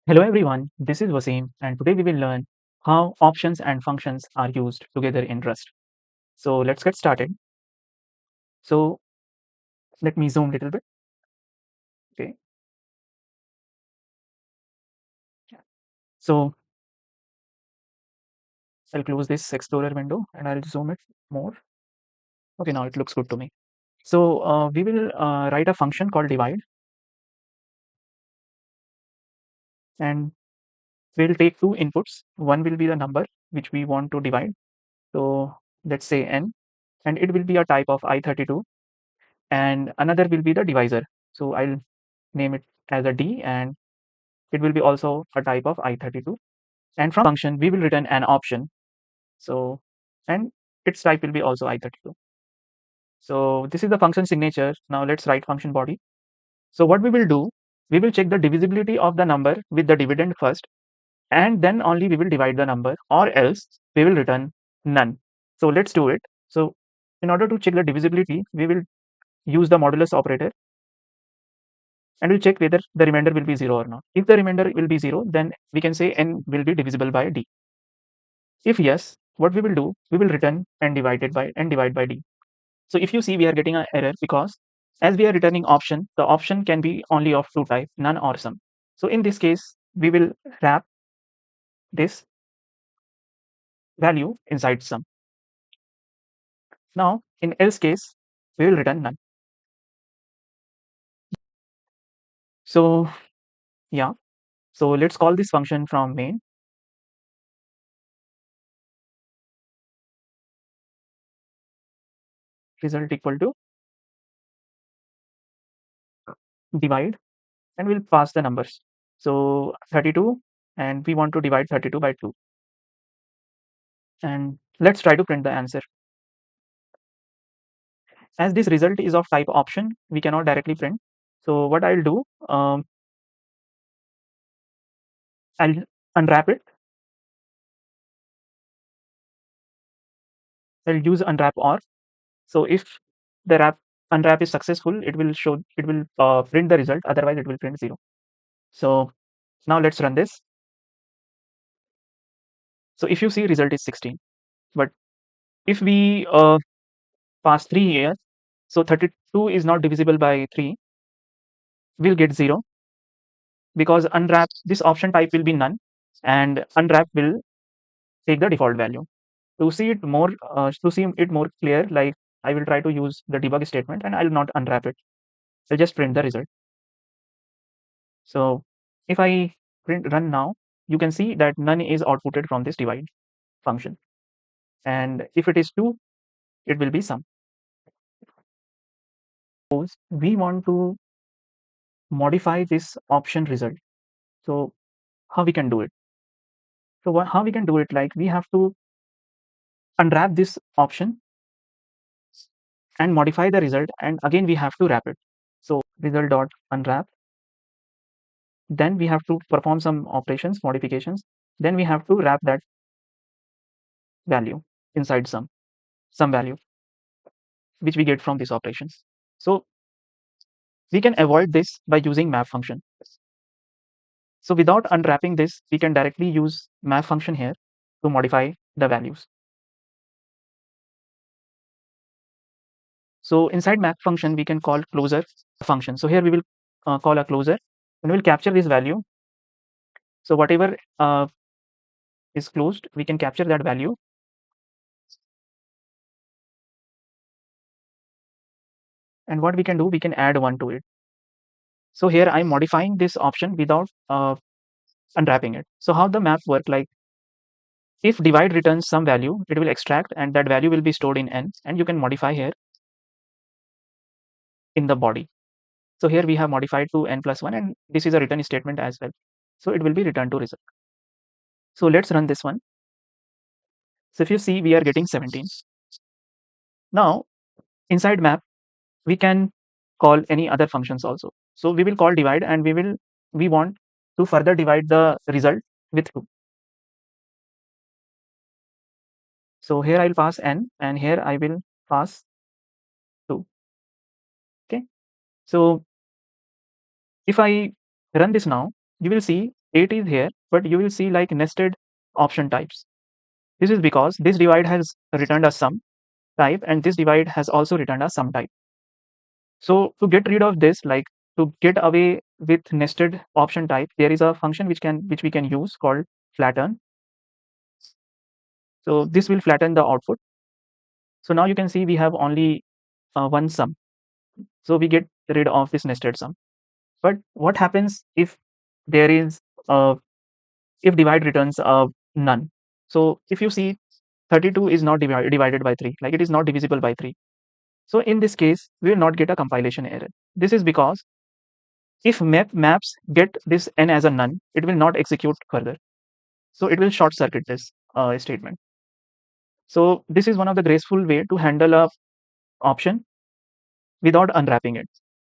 Hello everyone, this is Wasim and today we will learn how options and functions are used together in Rust. So let's get started. So let me zoom a little bit. Okay. So I'll close this Explorer window and I'll zoom it more. Okay, now it looks good to me. So we will write a function called divide and we'll take two inputs. One will be the number which we want to divide. So let's say n and it will be a type of i32 and another will be the divisor. So I'll name it as a d and it will be also a type of i32 and from function we will return an option. So and its type will be also i32. So this is the function signature. Now let's write function body. So what we will do, we will check the divisibility of the number with the dividend first and then only we will divide the number or else we will return none. So let's do it. So in order to check the divisibility we will use the modulus operator and we'll check whether the remainder will be 0 or not. If the remainder will be 0 then we can say n will be divisible by d. If yes, what we will do, we will return n divided by n divide by d. So if you see we are getting an error because as we are returning option, the option can be only of two type, none or some. So in this case, we will wrap this value inside some. Now in else case, we will return none. So yeah, so let's call this function from main. Result equal to divide and we'll pass the numbers. So 32 and we want to divide 32 by 2 and let's try to print the answer. As this result is of type option, we cannot directly print. So what I'll do, I'll unwrap it. I'll use unwrap or. So if the unwrap is successful, it will show, it will print the result. Otherwise, it will print 0. So now let's run this. So if you see, result is 16. But if we pass 3 here, so 32 is not divisible by 3. We'll get 0 because unwrap this option type will be none, and unwrap will take the default value. To see it more, clear, like I will try to use the debug statement and I'll not unwrap it. I'll just print the result. So if I run now, you can see that none is outputted from this divide function. And if it is 2, it will be sum. Suppose we want to modify this option result. So how we can do it? So how we can do it, like we have to unwrap this option and modify the result, and again we have to wrap it. So result dot unwrap. Then we have to perform some operations, modifications. Then we have to wrap that value inside some value which we get from these operations. So we can avoid this by using map function. So without unwrapping this, we can directly use map function here to modify the values. So inside map function, we can call closer function. So here we will call a closer and we'll capture this value. So whatever is closed, we can capture that value. And what we can do, we can add 1 to it. So here I'm modifying this option without unwrapping it. So how the map work, like if divide returns some value, it will extract and that value will be stored in n, and you can modify here in the body. So here we have modified to n plus 1 and this is a return statement as well. So it will be returned to result. So let's run this one. So if you see, we are getting 17. Now inside map, we can call any other functions also. So we will call divide and we want to further divide the result with 2. So here I'll pass n and here I will pass 2. Okay. So if I run this now, you will see 8 is here, but you will see like nested option types. This is because this divide has returned a sum type and this divide has also returned a sum type. So to get rid of this, like to get away with nested option type, there is a function which we can use called flatten. So this will flatten the output. So now you can see we have only one sum. So we get rid of this nested sum. But what happens if there is if divide returns none? So if you see 32 is not divided by 3, like it is not divisible by 3. So in this case, we will not get a compilation error. This is because if maps get this n as a none, it will not execute further. So it will short circuit this statement. So this is one of the graceful way to handle a option without unwrapping it.